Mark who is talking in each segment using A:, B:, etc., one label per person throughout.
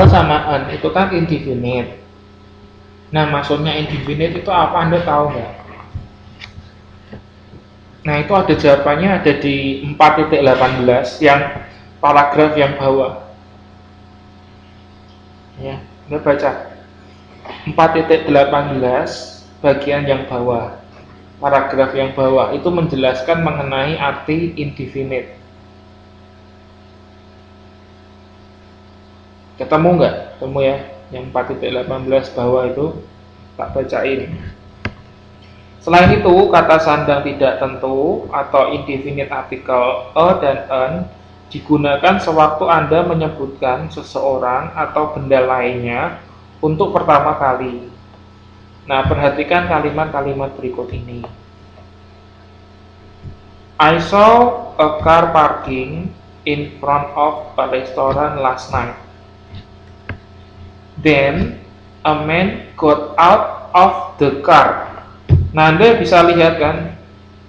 A: sama an itu kan indefinite. Nah, maksudnya indefinite itu apa, Anda tahu nggak? Nah, itu ada jawabannya, ada di 4.18 yang paragraf yang bawah. Ya, Anda baca 4.18 bagian yang bawah. Paragraf yang bawah itu menjelaskan mengenai arti indefinite. Ketemu nggak? Ketemu ya? Yang 4.18 bawah itu tak bacain. Selain itu, kata sandang tidak tentu atau indefinite artikel a dan an digunakan sewaktu Anda menyebutkan seseorang atau benda lainnya untuk pertama kali. Nah, perhatikan kalimat-kalimat berikut ini. I saw a car parking in front of a restaurant last night. Then, a man got out of the car. Nah, Anda bisa lihat kan,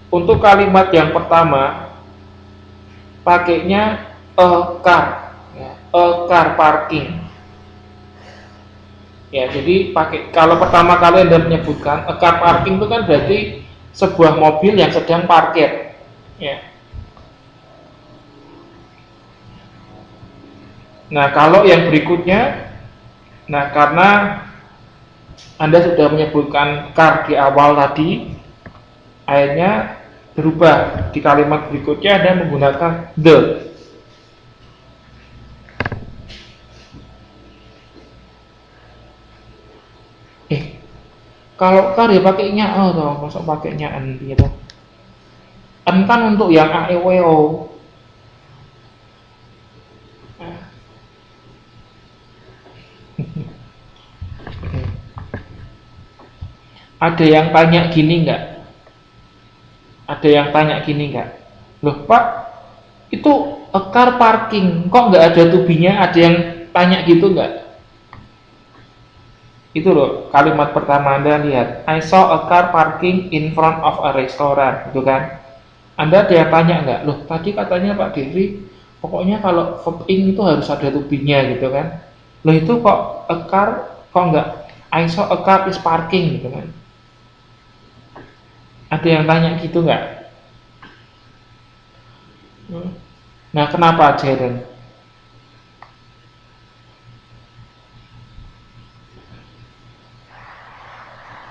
A: untuk kalimat yang pertama pakainya a car, ya, a car parking. Ya, jadi pakai kalau pertama kali Anda menyebutkan a car parking itu kan berarti sebuah mobil yang sedang parkir. Ya. Nah, kalau yang berikutnya, nah karena Anda sudah menyebutkan car di awal tadi, akhirnya berubah di kalimat berikutnya Anda menggunakan the. Kalau car ya pakainya a toh, masuk pakainya an gitu. An kan untuk yang a e w o. Ada yang tanya gini nggak? Ada yang tanya gini nggak? Loh Pak, itu a car parking, kok nggak ada tubinya? Ada yang tanya gitu nggak? Itu loh kalimat pertama Anda lihat. I saw a car parking in front of a restaurant, gitu kan? Anda ada yang tanya nggak? Loh tadi katanya Pak Devi, pokoknya kalau verb ing itu harus ada tubinya gitu kan? Loh itu kok a car, kok nggak I saw a car is parking gitu kan? Ada yang tanya gitu nggak? Nah, kenapa Jaren?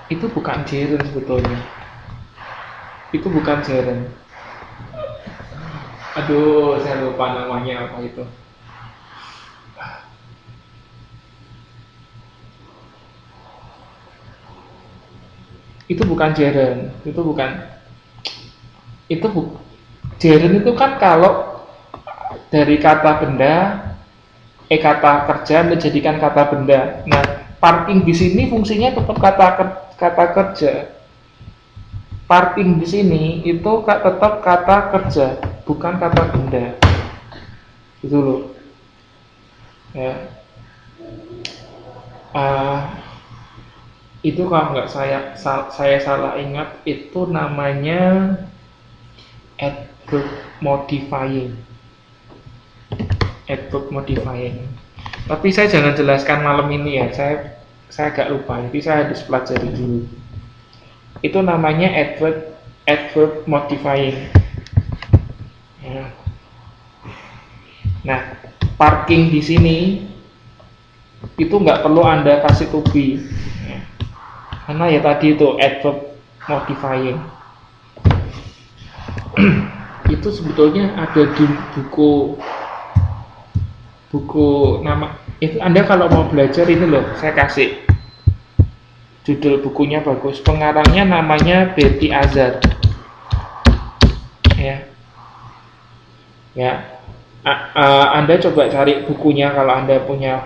A: Itu bukan Jaren sebetulnya. Itu bukan Jaren. Aduh, saya lupa namanya apa itu. Itu bukan Jaren. Itu bukan. Itu Jaren itu kan kalau dari kata benda, kata kerja menjadikan kata benda. Nah, parking di sini fungsinya tetap kata kerja. Parking di sini itu tetap kata kerja, bukan kata benda. Itu loh. Ya. Itu kalau nggak saya salah ingat itu namanya adverb modifying. Adverb modifying. Tapi saya jangan jelaskan malam ini ya, saya agak lupa, jadi saya harus pelajari dulu. Itu namanya adverb modifying. Ya. Nah, parking di sini itu nggak perlu Anda kasih to be, ya. Karena ya tadi itu adverb modifying. Itu sebetulnya ada di buku nama itu. Anda kalau mau belajar ini loh, saya kasih judul bukunya bagus, pengarangnya namanya Betty Azar, ya. Anda coba cari bukunya kalau Anda punya,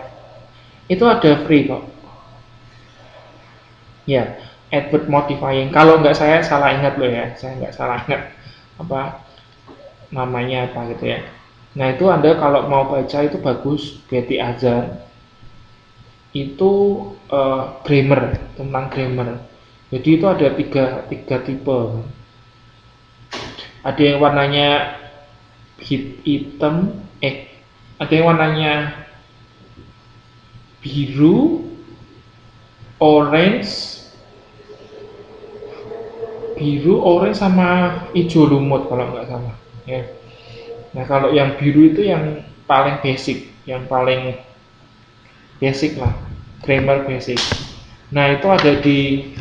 A: itu ada free kok, ya. Adverb modifying, kalau nggak saya salah ingat loh ya, saya nggak salah ingat apa namanya apa gitu ya. Nah itu Anda kalau mau baca itu bagus, Betty Azar itu grammar, tentang grammar. Jadi itu ada tiga tipe. Ada yang warnanya hitam, ada yang warnanya biru, orange, sama hijau lumut kalau nggak salah. Ya. Nah kalau yang biru itu yang paling basic, lah, grammar basic. Nah itu ada di,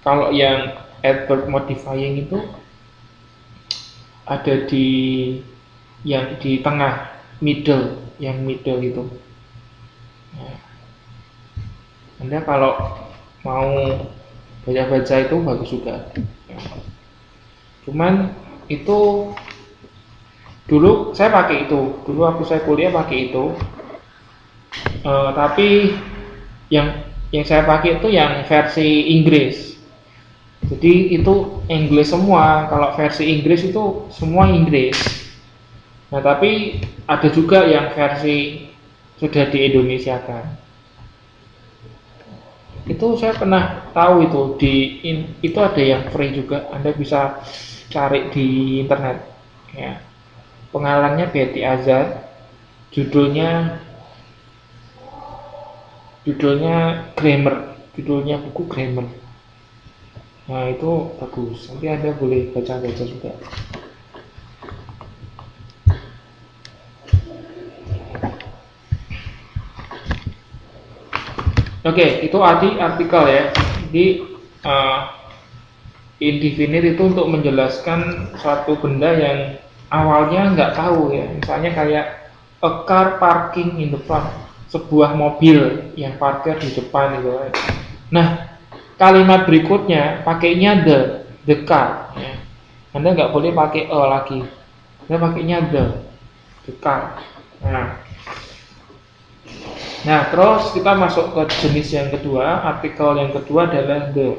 A: kalau yang adverb modifying itu ada di yang di tengah, yang middle itu. Nah, Anda kalau mau baca-baca itu bagus juga. Cuman itu dulu saya pakai itu, saya kuliah pakai itu. Tapi yang saya pakai itu yang versi Inggris. Jadi itu English semua. Kalau versi Inggris itu semua Inggris. Nah tapi ada juga yang versi sudah di Indonesia kan. Itu saya pernah tahu itu itu ada yang free juga. Anda bisa cari di internet. Ya. Pengarangnya Betty Azad. Judulnya Grammar. Judulnya buku Grammar. Nah itu bagus. Nanti Anda boleh baca-baca juga. Oke, itu artikel ya. Jadi indefinite itu untuk menjelaskan suatu benda yang awalnya nggak tahu ya. Misalnya kayak a car parking in the front, sebuah mobil yang parkir di depan gitu. Nah, kalimat berikutnya pakainya the car. Ya. Anda nggak boleh pakai a lagi. Anda pakainya the car. Nah, terus kita masuk ke jenis yang kedua. Artikel yang kedua adalah the.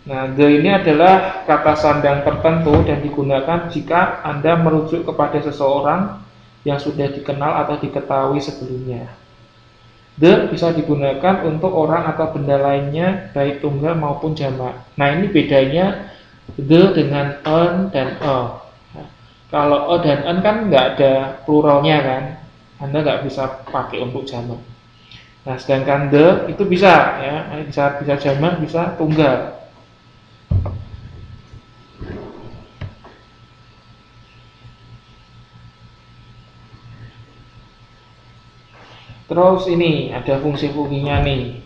A: Nah, the ini adalah kata sandang tertentu dan digunakan jika Anda merujuk kepada seseorang yang sudah dikenal atau diketahui sebelumnya. The bisa digunakan untuk orang atau benda lainnya, baik tunggal maupun jamak. Nah, ini bedanya the dengan an dan a. Nah, kalau a dan an kan nggak ada pluralnya kan, Anda nggak bisa pakai untuk jamak. Nah, sedangkan the itu bisa ya, bisa jamak, bisa tunggal. Terus ini ada fungsi-fungsinya nih.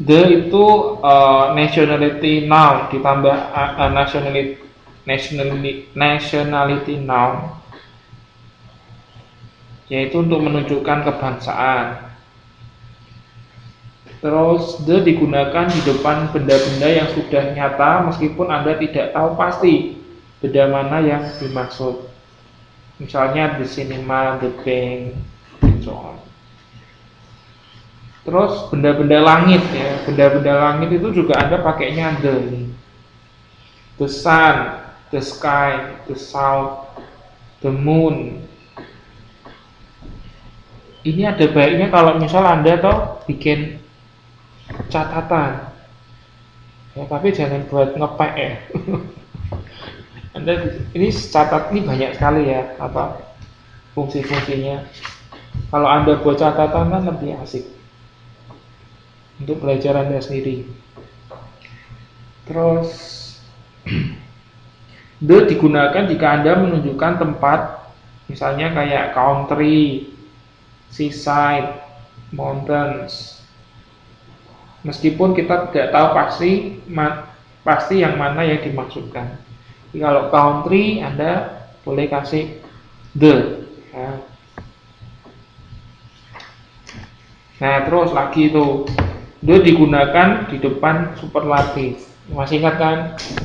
A: The itu nationality noun ditambah nationality noun, yaitu untuk menunjukkan kebangsaan. Terus the digunakan di depan benda-benda yang sudah nyata meskipun Anda tidak tahu pasti benda mana yang dimaksud. Misalnya the cinema, the bank, and so on. Terus benda-benda langit ya, benda-benda langit itu juga Anda pakainya the sun, the sky, the south, the moon. Ini ada baiknya kalau misal Anda toh bikin catatan ya, tapi jangan buat ngepek ya. Anda ini catat, ini banyak sekali ya apa fungsi-fungsinya. Kalau Anda buat catatan kan lebih asik untuk belajar Anda sendiri. Terus the digunakan jika Anda menunjukkan tempat, misalnya kayak country, seaside, mountains. Meskipun kita tidak tahu pasti yang mana yang dimaksudkan. Jadi kalau country Anda boleh kasih the ya. Nah terus lagi itu the digunakan di depan superlatif. Masih ingat kan?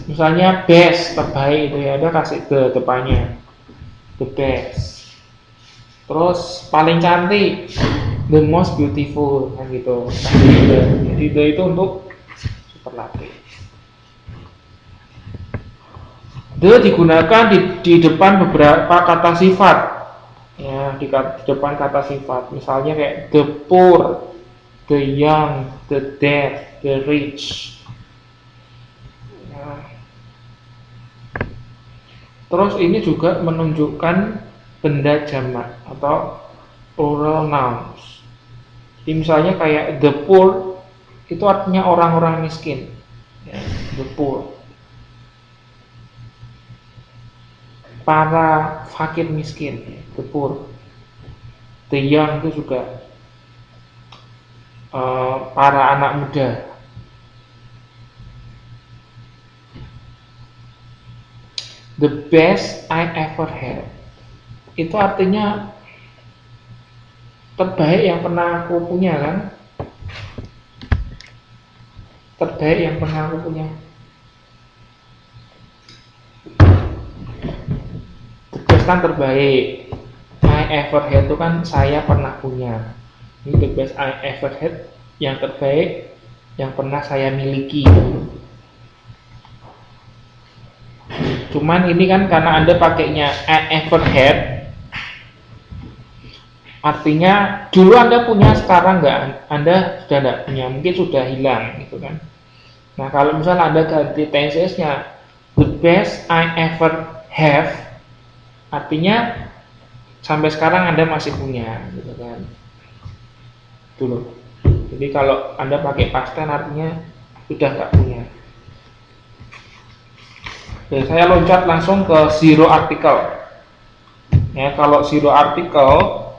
A: Misalnya best, terbaik itu ya, Anda kasih the depannya, the best. Terus paling cantik, the most beautiful kan gitu. Jadi itu untuk superlatif. The digunakan di depan beberapa kata sifat. Ya, di depan kata sifat. Misalnya kayak the poor, the young, the dead, the rich. Ya. Terus ini juga menunjukkan benda jamak atau plural nouns. Misalnya kayak the poor itu artinya orang-orang miskin, ya, the poor. Para fakir miskin, the poor. The young itu juga para anak muda. The best I ever had itu artinya terbaik yang pernah aku punya, kan? Terbaik yang pernah aku punya. The best kan terbaik. I ever had itu kan saya pernah punya. Ini the best I ever had, yang terbaik yang pernah saya miliki. Cuman ini kan karena Anda pakainya I ever had, artinya dulu Anda punya, sekarang nggak, Anda sudah nggak punya, mungkin sudah hilang gitu kan. Nah kalau misalnya Anda ganti tensesnya the best I ever have, artinya sampai sekarang Anda masih punya gitu kan. Dulu. Jadi kalau Anda pakai past tense artinya sudah nggak punya. Oke, saya loncat langsung ke zero article. Ya, kalau zero article,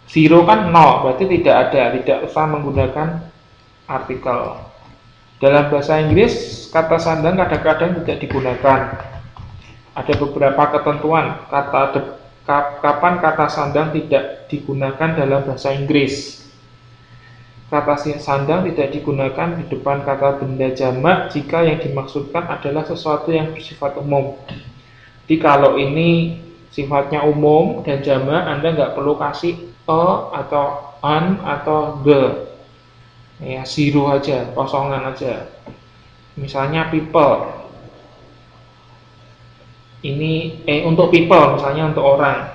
A: zero kan nol, berarti tidak ada, tidak usah menggunakan artikel. Dalam bahasa Inggris, kata sandang kadang-kadang tidak digunakan. Ada beberapa ketentuan kapan kata sandang tidak digunakan dalam bahasa Inggris. Kata sandang tidak digunakan di depan kata benda jamak jika yang dimaksudkan adalah sesuatu yang bersifat umum. Jadi kalau ini sifatnya umum dan jamak, Anda nggak perlu kasih a atau an atau the. Ya, zero aja, kosongan aja. Misalnya people. Ini untuk people, misalnya untuk orang.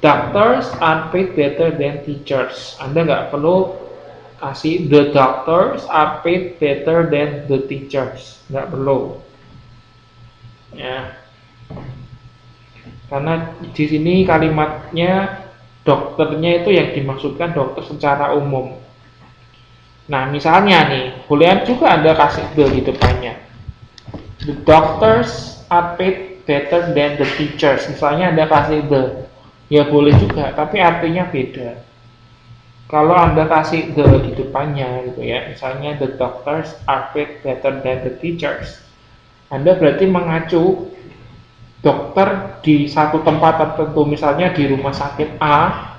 A: Doctors are paid better than teachers. Anda nggak perlu kasih the doctors are paid better than the teachers, nggak perlu, ya. Karena di sini kalimatnya dokternya itu yang dimaksudkan dokter secara umum. Nah misalnya nih, boleh juga Anda kasih the di depannya. The doctors are paid better than the teachers. Misalnya Anda kasih the, ya boleh juga, tapi artinya beda. Kalau Anda kasih the di depannya gitu ya, misalnya the doctors are paid better than the teachers, Anda berarti mengacu dokter di satu tempat tertentu, misalnya di rumah sakit A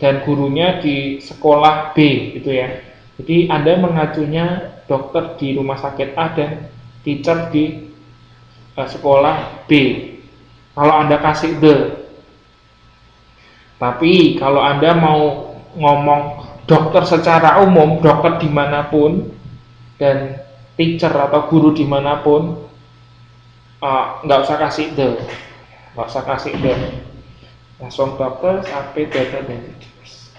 A: dan gurunya di sekolah B gitu ya. Jadi Anda mengacunya dokter di rumah sakit A dan teacher di sekolah B. Kalau Anda kasih the. Tapi kalau Anda mau ngomong dokter secara umum, dokter dimanapun dan teacher atau guru dimanapun, nggak usah kasih the, langsung dokter sampai better than teachers.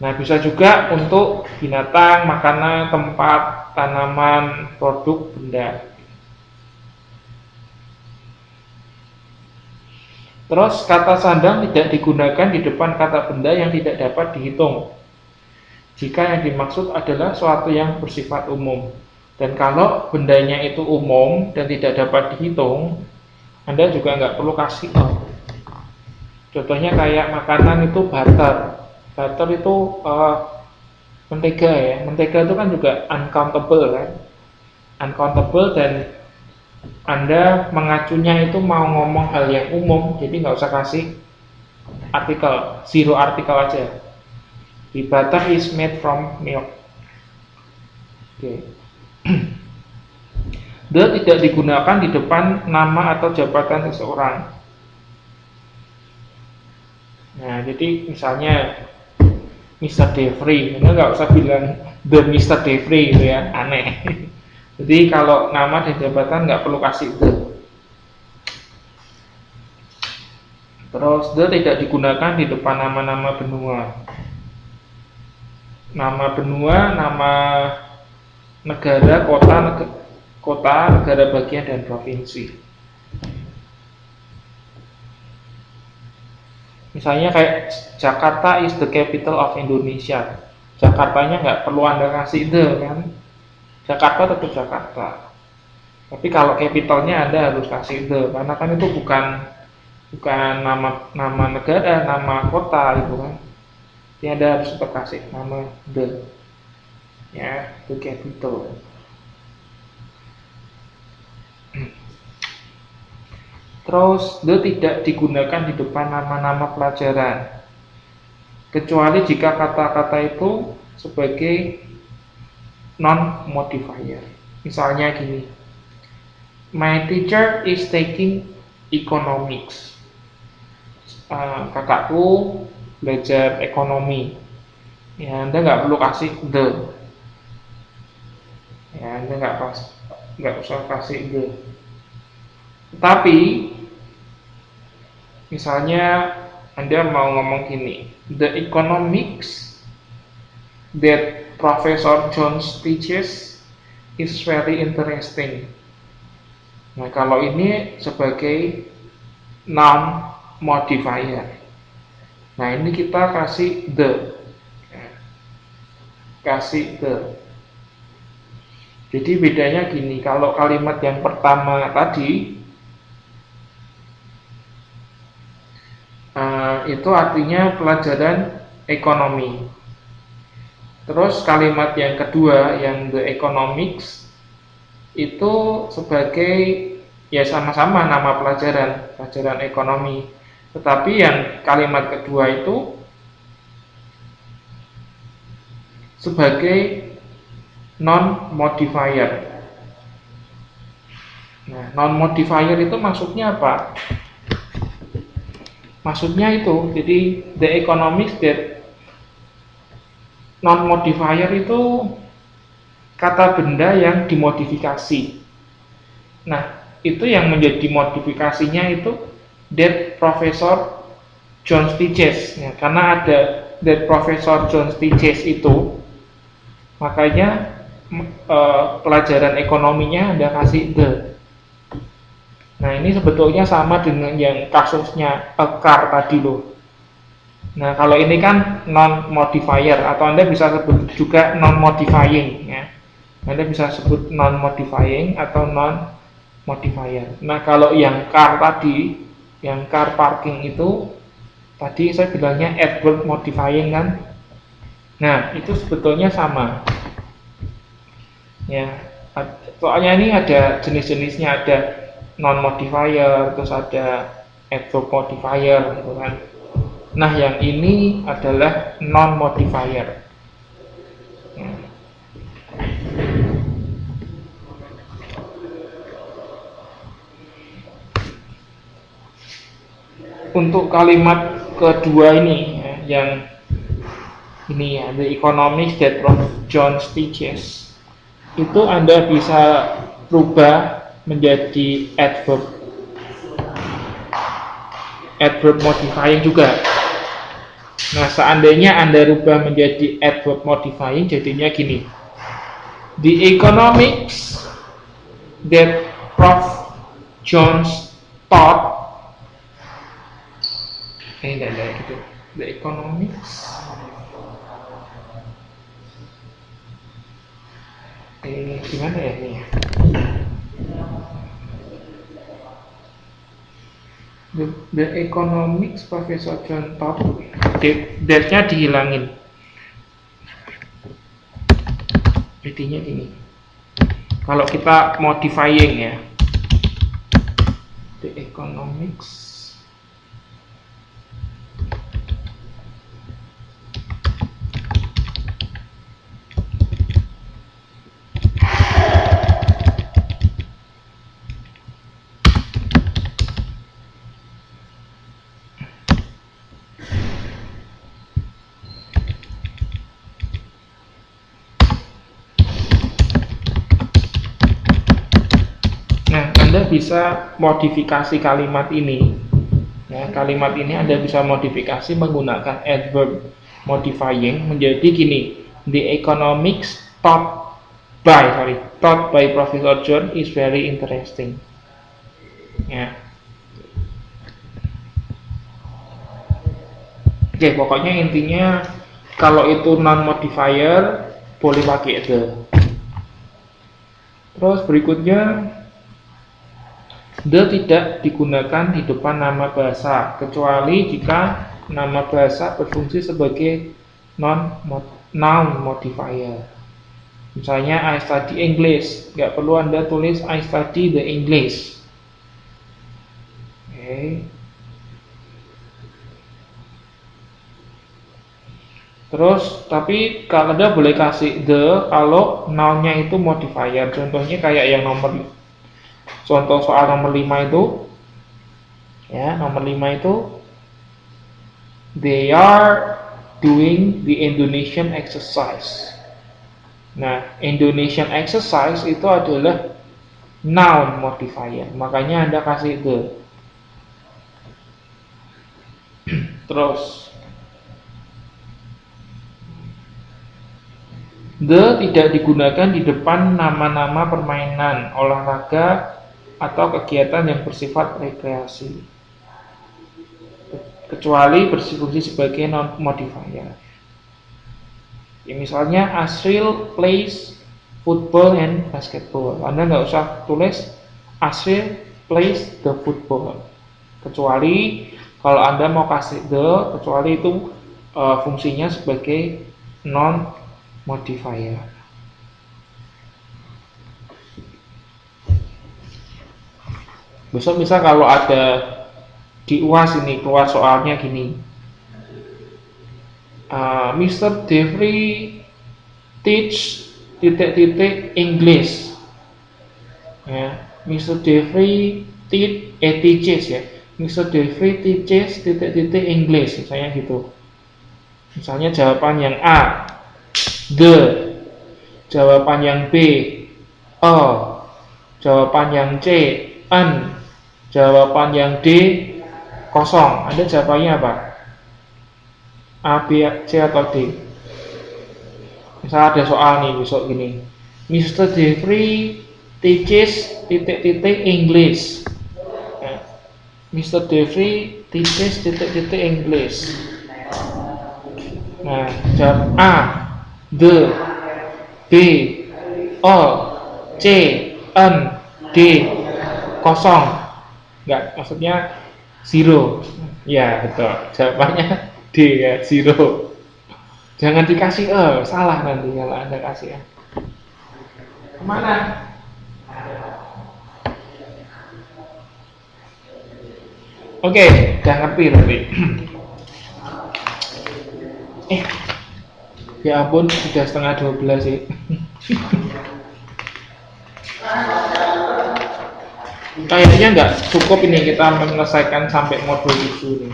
A: Nah bisa juga untuk binatang, makanan, tempat, tanaman, produk, benda. Terus kata sandang tidak digunakan di depan kata benda yang tidak dapat dihitung jika yang dimaksud adalah suatu yang bersifat umum. Dan kalau bendanya itu umum dan tidak dapat dihitung, Anda juga nggak perlu kasih Contohnya kayak makanan itu butter. Butter itu mentega ya. Mentega itu kan juga uncountable kan. Uncountable, dan Anda mengacunya itu mau ngomong hal yang umum, jadi nggak usah kasih artikel, zero artikel aja. The butter is made from milk. Oke. The tidak digunakan di depan nama atau jabatan seseorang. Nah, jadi misalnya Mr. Devry, Anda nggak usah bilang the Mr. Devry gitu ya, aneh. Jadi kalau nama dan jabatan nggak perlu kasih the. Terus the tidak digunakan di depan nama-nama benua. Nama benua, nama negara, kota, negara bagian, dan provinsi. Misalnya kayak Jakarta is the capital of Indonesia. Jakartanya nggak perlu Anda kasih the kan. Jakarta tetap Jakarta. Tapi kalau capitalnya Anda harus kasih the, karena kan itu bukan nama negara, nama kota itu kan. Jadi Anda harus tetap kasih nama the, ya, the capital. Terus the tidak digunakan di depan nama-nama pelajaran, kecuali jika kata-kata itu sebagai non-modifier. Misalnya gini, my teacher is taking economics. Kakakku belajar ekonomi. Ya, Anda nggak perlu kasih the. Ya, Anda nggak usah kasih the. Tapi misalnya Anda mau ngomong gini, the economics that Professor Jones teaches is very interesting. Nah, kalau ini sebagai noun modifier. Nah, ini kita kasih the. Kasih the. Jadi bedanya gini, kalau kalimat yang pertama tadi itu artinya pelajaran ekonomi. Terus kalimat yang kedua, yang the economics, itu sebagai ya sama-sama nama pelajaran ekonomi. Tetapi yang kalimat kedua itu sebagai non-modifier. Nah, non-modifier itu maksudnya apa? Maksudnya itu, jadi the economics that non-modifier itu kata benda yang dimodifikasi. Nah, itu yang menjadi modifikasinya itu that Professor Jones teaches. Ya, karena ada that Professor Jones teaches itu, makanya pelajaran ekonominya Anda kasih the. Nah, ini sebetulnya sama dengan yang kasusnya a car tadi loh. Nah, kalau ini kan non-modifier, atau Anda bisa sebut juga non-modifying ya. Anda bisa sebut non-modifying atau non-modifier. Nah, kalau yang car tadi, yang car parking itu tadi saya bilangnya adverb modifying kan. Nah, itu sebetulnya sama. Ya, soalnya ini ada jenis-jenisnya, ada non-modifier, terus ada adverb modifier gitu kan. Nah, yang ini adalah non-modifier. Untuk kalimat kedua ini ya, yang ini ya, the economics that Prof. Jones teaches, itu Anda bisa rubah menjadi adverb modifying juga. Nah, seandainya Anda rubah menjadi adverb modifying, jadinya gini, the economics that Prof. Jones taught, enggak gitu, the economics gimana ya ini ya? The economics Professor John taught, that-nya dihilangin. Jadinya ini. Kalau kita modifying ya, the economics Anda bisa modifikasi kalimat ini. Ya, kalimat ini Anda bisa modifikasi menggunakan adverb modifying menjadi gini, the economics taught by Professor John is very interesting. Ya. Oke, pokoknya intinya kalau itu non modifier boleh pakai the. Terus berikutnya, the tidak digunakan di depan nama bahasa kecuali jika nama bahasa berfungsi sebagai noun modifier. Misalnya I study English, nggak perlu Anda tulis I study the English. Oke. Terus, tapi kalau Anda boleh kasih the kalau nounnya itu modifier. Contohnya kayak yang contoh soal nomor 5 itu. Ya, nomor 5 itu they are doing the Indonesian exercise. Nah, Indonesian exercise itu adalah noun modifier. Makanya Anda kasih the. Terus the tidak digunakan di depan nama-nama permainan, olahraga, atau kegiatan yang bersifat rekreasi, kecuali berfungsi sebagai non-modifier. Ya, misalnya Asril plays football and basketball. Anda nggak usah tulis Asril plays the football, kecuali kalau Anda mau kasih the, kecuali itu fungsinya sebagai non-modifier. Besok misal kalau ada di UAS ini keluar soalnya gini, Mr. Devry teach titik-titik English. Ya, Mr. Devry teaches ya. Mr. Devry teaches titik-titik English, misalnya gitu. Misalnya jawaban yang A, the. Jawaban yang B, a. Jawaban yang C, an. Jawaban yang D, kosong. Anda jawabannya apa? A, B, C atau D? Misal ada soal nih besok gini, Mr. Devry teaches titik-titik English. Mr. Devry teaches titik-titik English. Nah, jawab A, the, B, O, C, N, D, kosong. Enggak, maksudnya zero. Ya, betul. Jawabannya D ya, zero. Jangan dikasih salah nanti kalau Anda kasih ya. Kemana? Oke, udah ngerti tapi. Ya ampun, sudah setengah 12 sih. Kayaknya nggak cukup ini kita menyelesaikan sampai modul itu nih.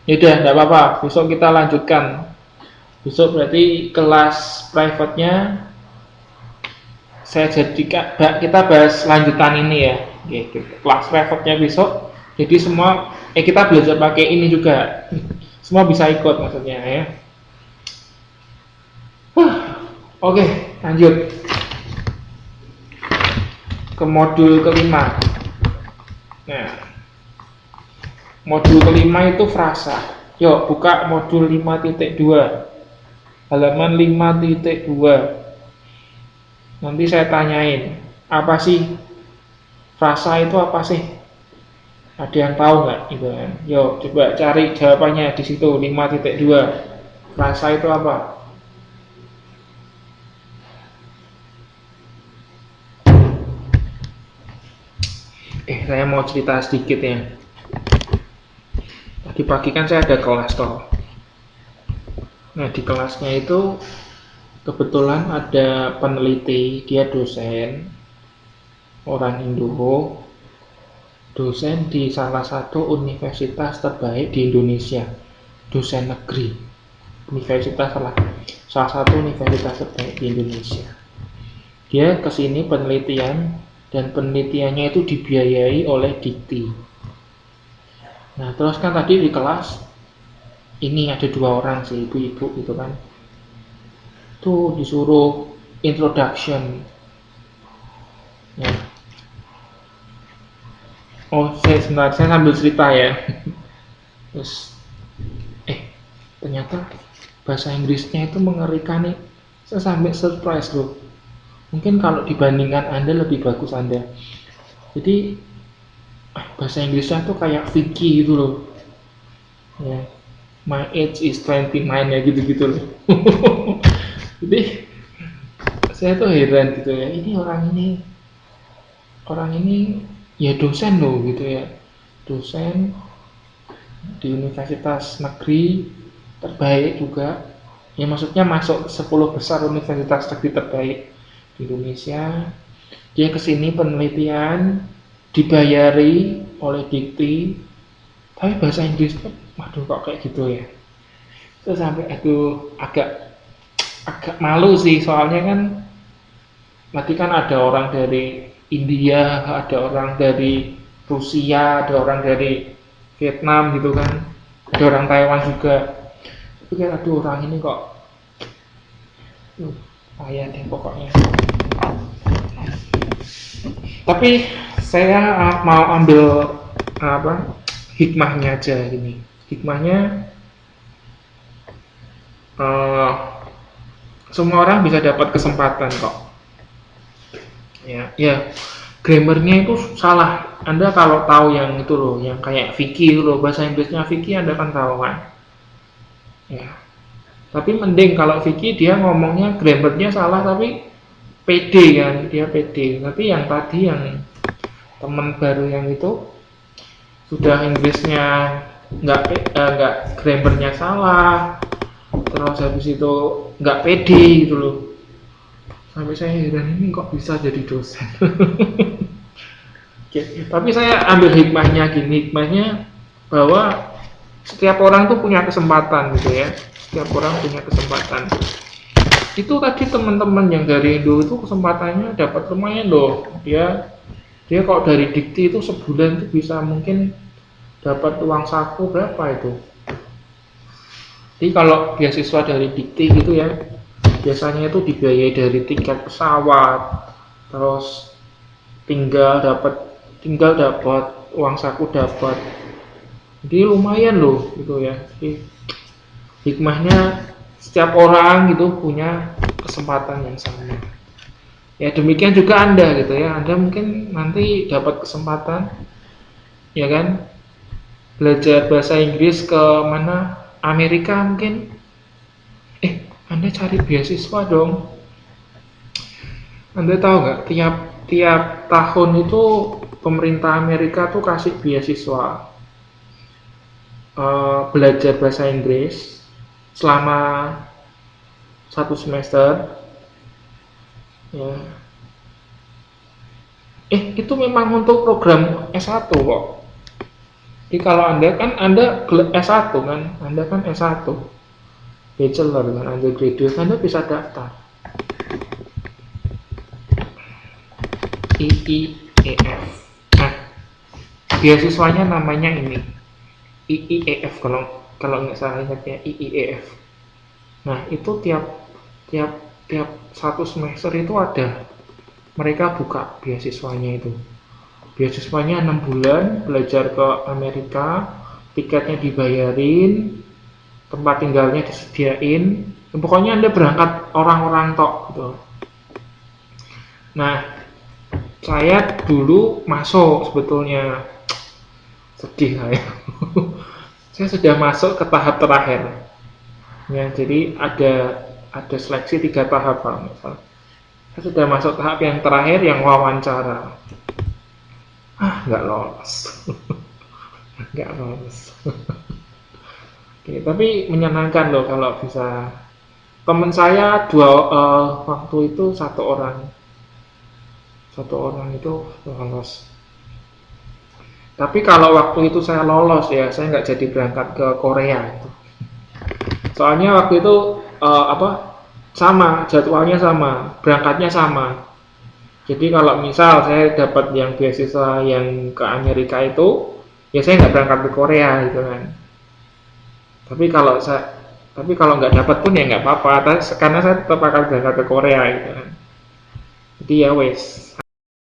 A: Ya udah, nggak apa-apa. Besok kita lanjutkan. Besok berarti kelas private-nya saya jadikan, kita bahas lanjutan ini ya. Oke, kelas private-nya besok. Jadi semua kita belajar pakai ini juga. Semua bisa ikut maksudnya ya. Oke, lanjut ke modul kelima. Nah, modul kelima itu frasa. Yuk, buka modul 5.2, halaman 5.2. Nanti saya tanyain, apa sih frasa itu apa sih? Ada yang tahu nggak? Gitu kan? Yuk, coba cari jawabannya di situ 5.2. Frasa itu apa? Saya mau cerita sedikit ya. Tadi pagi kan saya ada kelas toh. Nah, di kelasnya itu kebetulan ada peneliti, dia dosen, orang Indo, dosen di salah satu universitas terbaik di Indonesia, dosen negeri, salah satu universitas terbaik di Indonesia. Dia kesini penelitian, dan penelitiannya itu dibiayai oleh Dikti. Nah, terus kan tadi di kelas ini ada 2 orang sih, ibu-ibu gitu kan. Tuh disuruh introduction. Ya. Saya sambil cerita ya. Terus Ternyata bahasa Inggrisnya itu mengerikan nih. Saya sampai surprise loh. Mungkin kalau dibandingkan Anda lebih bagus Anda. Jadi bahasa Inggrisnya tuh kayak Vicky gitu loh. Ya, my age is 29 ya gitu-gitu loh. Jadi saya tuh heran gitu ya. Ini orang ini ya dosen loh gitu ya. Dosen di universitas negeri terbaik juga. Ya maksudnya masuk 10 besar universitas negeri terbaik di Indonesia. Dia kesini penelitian, dibayari oleh Dikti, tapi bahasa Inggris, waduh kok kayak gitu ya. Saya sampai agak malu sih, soalnya kan nanti kan ada orang dari India, ada orang dari Rusia, ada orang dari Vietnam gitu kan, ada orang Taiwan juga. Tapi kan aduh orang ini kok payah deh pokoknya. Tapi saya mau ambil hikmahnya aja gini. Hikmahnya semua orang bisa dapat kesempatan kok. Ya, grammarnya itu salah. Anda kalau tahu yang itu loh, yang kayak Vicky itu loh, bahasa Inggrisnya Vicky Anda kan tahu kan. Ya. Tapi mending kalau Vicky dia ngomongnya grammarnya salah tapi pede kan, dia pede. Tapi yang tadi yang teman baru yang itu sudah Inggrisnya nggak grammarnya salah, terus habis itu nggak pede gitu loh. Sampai saya heran ini kok bisa jadi dosen. Oke, tapi saya ambil hikmahnya gini, hikmahnya bahwa setiap orang tuh punya kesempatan gitu ya, setiap orang punya kesempatan. Itu tadi teman-teman yang dari Indo itu kesempatannya dapat lumayan loh. Dia kalau dari Dikti itu sebulan itu bisa mungkin dapat uang saku berapa itu. Jadi kalau beasiswa dari Dikti gitu ya, biasanya itu dibiayai dari tiket pesawat, terus tinggal dapat uang saku dapat. Jadi lumayan loh gitu ya. Jadi hikmahnya setiap orang gitu punya kesempatan yang sama. Ya demikian juga Anda gitu ya. Anda mungkin nanti dapat kesempatan ya kan belajar bahasa Inggris ke mana? Amerika mungkin. Anda cari beasiswa dong. Anda tahu nggak tiap tahun itu pemerintah Amerika tuh kasih beasiswa belajar bahasa Inggris selama 1 semester ya. Itu memang untuk program S1 kok. Jadi kalau Anda S1 kan, Anda kan S1 bachelor kan, undergraduate, Anda bisa daftar IIEF. Nah, beasiswanya namanya ini IIEF kalau nggak salah ingatnya IIEF. Nah itu tiap 1 semester itu ada mereka buka beasiswanya itu. Beasiswanya 6 bulan belajar ke Amerika, tiketnya dibayarin, tempat tinggalnya disediain. Pokoknya Anda berangkat orang-orang tok gitu. Nah saya dulu masuk sebetulnya sedih saya. Saya sudah masuk ke tahap terakhir. Ya, jadi ada seleksi 3 tahap kalau nggak salah. Saya sudah masuk tahap yang terakhir yang wawancara. Nggak lolos. Nggak lolos. Oke, tapi menyenangkan loh kalau bisa. Teman saya waktu itu satu orang itu lolos. Tapi kalau waktu itu saya lolos ya, saya nggak jadi berangkat ke Korea itu. Soalnya waktu itu sama, jadwalnya sama, berangkatnya sama. Jadi kalau misal saya dapat yang beasiswa yang ke Amerika itu, ya saya nggak berangkat ke Korea gitu kan. Tapi kalau nggak dapat pun ya nggak apa-apa, karena saya tetap akan berangkat ke Korea gitu kan. Jadi ya wes.